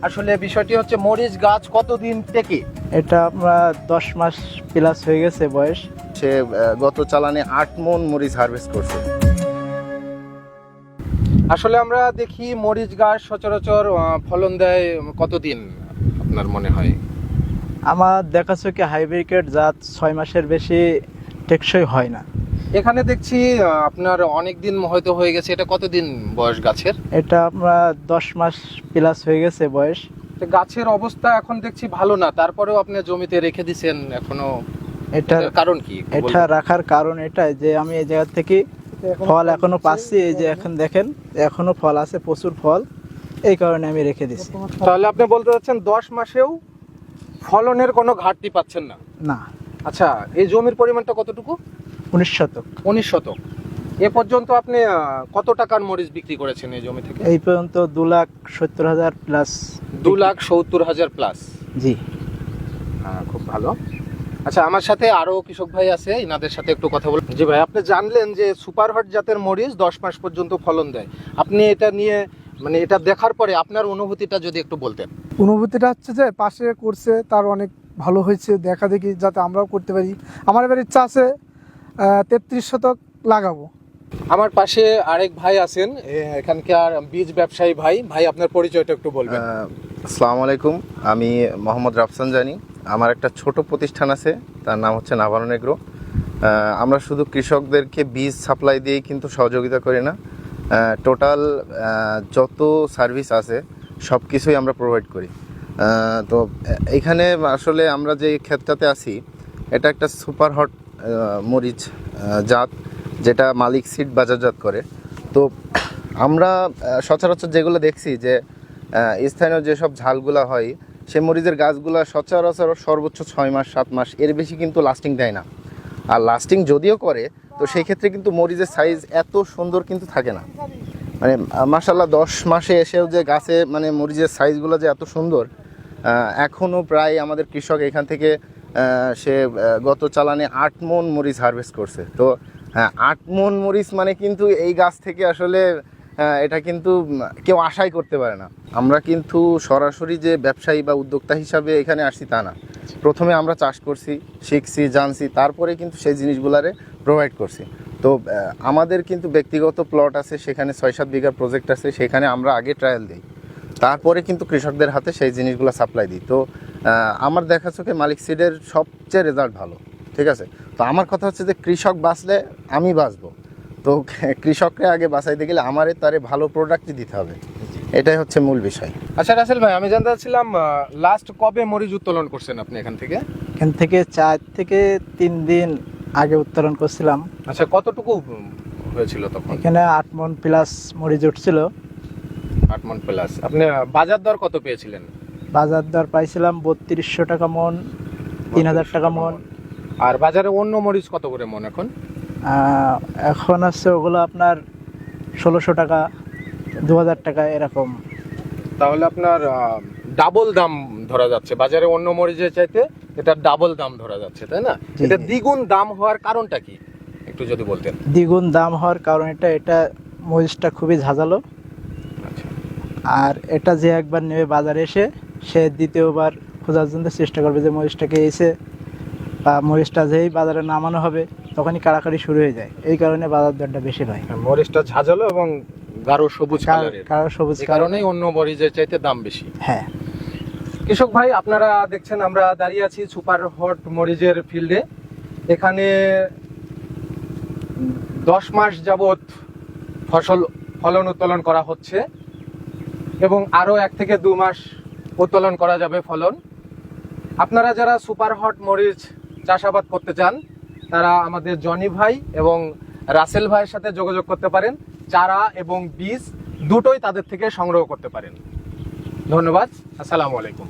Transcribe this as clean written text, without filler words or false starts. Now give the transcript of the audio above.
আসলে বিষয়টি হচ্ছে মরিচ গাছ কতদিন থেকে? এটা আমরা 10 মাস প্লাস হয়ে গেছে বয়স। সে গত চালানে 8 মণ মরিচ হারভেস্ট করছে। আসলে আমরা দেখি মরিচ গাছ সচরাচর ফলন দেয় কতদিন আপনার মনে হয়? আমার দেখা চোখে হাইব্রিড জাত 6 মাসের বেশি টেকসই হয় না। এখানে দেখছি আপনার অনেক দিন হয়তো হয়ে গেছে। এটা কতদিন বয়স গাছের? এটা আমরা 10 মাস প্লাস হয়ে গেছে বয়স। তো গাছের অবস্থা এখন দেখছি ভালো না, তারপরেও আপনি জমিতে রেখে দিছেন এখনো, এটার এটার কারণ কি? এটা রাখার কারণ এটাই যে আমি এই জায়গা থেকে ফল এখনো পাচ্ছি। এই যে এখন দেখেন এখনো ফল আছে, প্রচুর ফল, এই কারণে আমি রেখে দিছি। তাহলে আপনি বলতে চাচ্ছেন 10 মাসেও ফলনের কোনো ঘাটতি পাচ্ছেন না? না। আচ্ছা, এই জমির পরিমাণটা কতটুকু? 19 শতক। 19 শতক। এ পর্যন্ত আপনি কত টাকার মরিচ বিক্রি করেছেন এই জমি থেকে? এই পর্যন্ত 2,70,000 প্লাস। 2,70,000 প্লাস। জি। খুব ভালো। আচ্ছা, আমার সাথে আরো কৃষক ভাই আছে, ইনাদের সাথে একটু কথা বলুন। জি ভাই, আপনি জানলেন যে সুপার হট জাতের মরিচ 10 মাস পর্যন্ত ফলন দেয়। আপনি এটা নিয়ে মানে এটা দেখার পরে আপনার অনুভূতিটা যদি একটু বলতেন। অনুভূতিটা হচ্ছে যে পাশে করছে তার অনেক ভালো হয়েছে, দেখা দেখি যাতে আমরাও করতে পারি। আমার এবার ইচ্ছা আছে 33 শতক লাগাবো। আমার পাশে আরেক ভাই আছেন, এখানকার বীজ ব্যবসায়ী ভাই। ভাই, আপনার পরিচয়টা একটু বলবেন। আসসালামু আলাইকুম, আমি মোহাম্মদ রাফসান জানি। আমার একটা ছোট প্রতিষ্ঠান আছে, তার নাম হচ্ছে নাভারন এগ্রো। আমরা শুধু কৃষকদেরকে বীজ সাপ্লাই দিয়েই কিন্তু সহযোগিতা করি না, টোটাল যত সার্ভিস আছে সব কিছুই আমরা প্রোভাইড করি। তো এখানে আসলে আমরা যে ক্ষেতটাতে আছি এটা একটা সুপার হট মরিচ জাত, যেটা মালিক সিড বাজারজাত করে। তো আমরা সচরাচর যেগুলো দেখছি যে স্থানীয় যেসব ঝালগুলা হয় সে মরিচের গাছগুলা সচরাচর সর্বোচ্চ 6 মাস 7 মাস, এর বেশি কিন্তু লাস্টিং দেয় না। আর লাস্টিং যদিও করে তো সেই ক্ষেত্রে কিন্তু মরিচের সাইজ এত সুন্দর কিন্তু থাকে না। মানে মাশাআল্লাহ 10 মাসে এসেও যে গাছে মানে মরিচের সাইজগুলো যে এত সুন্দর, এখনও প্রায় আমাদের কৃষক এখান থেকে সে গত চালানে 8 মণ মরিচ হারভেস্ট করছে। তো 8 মণ মরিচ মানে কিন্তু এই গাছ থেকে আসলে এটা কিন্তু কেউ আশাই করতে পারে না। আমরা কিন্তু সরাসরি যে ব্যবসায়ী বা উদ্যোক্তা হিসাবে এখানে আসছি তা না। প্রথমে আমরা চাষ করছি, শিখছি, জানছি, তারপরে কিন্তু সেই জিনিসগুলারে প্রোভাইড করছি। তো আমাদের কিন্তু ব্যক্তিগত প্লট আছে, সেখানে 6-7 বিঘার প্রজেক্ট আছে, সেখানে আমরা আগে ট্রায়াল দিই, তারপরে কিন্তু কৃষকদের হাতে সেই জিনিসগুলো সাপ্লাই দিই। তো আমার দেখা চোখে মালিক সিডের সবচেয়ে রেজাল্ট ভালো। ঠিক আছে, তো আমার কথা হচ্ছে যে কৃষক বাঁচলে আমি বাঁচবো। তো কৃষককে আগে বাঁচাইতে গেলে আমারে তারে ভালো প্রোডাক্টই দিতে হবে, এটাই হচ্ছে মূল বিষয়। আচ্ছা রাসেল ভাই, আমি জানতে চাচ্ছিলাম লাস্ট কবে মরিচ উত্তোলন করছেন আপনি এখান থেকে? এখান থেকে 4 থেকে 3 দিন আগে উত্তোলন করছিলাম। আচ্ছা, কতটুকু হয়েছিল তখন? এখানে 8 মণ প্লাস মরিচ উঠছিল। 8 মণ প্লাস। আপনি বাজার দর কত পেয়েছিলেন? বাজার দর পাইছিলাম 3200 টাকা মণ, 3000 টাকা মণ। আর বাজারে অন্য মরিচ কত করে মণ এখন? এখন আছে ওগুলো আপনার 1600 টাকা, 2000 টাকা এরকম। তাহলে আপনার ডাবল দাম ধরা যাচ্ছে, বাজারে অন্য মরিচের চাইতে এটা ডাবল দাম ধরা যাচ্ছে, তাই না? জি, এটা জি। দ্বিগুণ দাম হওয়ার কারণটা কি একটু যদি বলতেন। দ্বিগুণ দাম হওয়ার কারণ এটা মরিচটা খুবই ঝাঁঝালো। আচ্ছা, আর এটা যে একবার নেবে বাজারে এসে সে দ্বিতীয়বার খোঁজার জন্য চেষ্টা করবে যে মরিচটাকে এসে, বা মরিচটা যেই বাজারে নামানো হবে তখনই কাড়াকাড়ি শুরু হয়ে যায়। এই কারণে বাজার দরটা বেশি হয়। মরিচটা ঝাঁঝালো এবং গাঢ় সবুজ কালারের, কারো সবুজ এই কারণেই অন্য মরিচের চাইতে দাম বেশি। হ্যাঁ। কৃষক ভাই, আপনারা দেখছেন আমরা দাঁড়িয়ে আছি সুপার হট মরিচের ফিল্ডে। এখানে 10 মাস যাবত ফলন উত্তোলন করা হচ্ছে এবং আরো 1 থেকে 2 মাস উত্তোলন করা যাবে ফলন। আপনারা যারা সুপার হট মরিচ চাষাবাদ করতে চান তারা আমাদের জনি ভাই এবং রাসেল ভাইয়ের সাথে যোগাযোগ করতে পারেন। চারা এবং বীজ দুটোই তাদের থেকে সংগ্রহ করতে পারেন। ধন্যবাদ। আসসালামু আলাইকুম।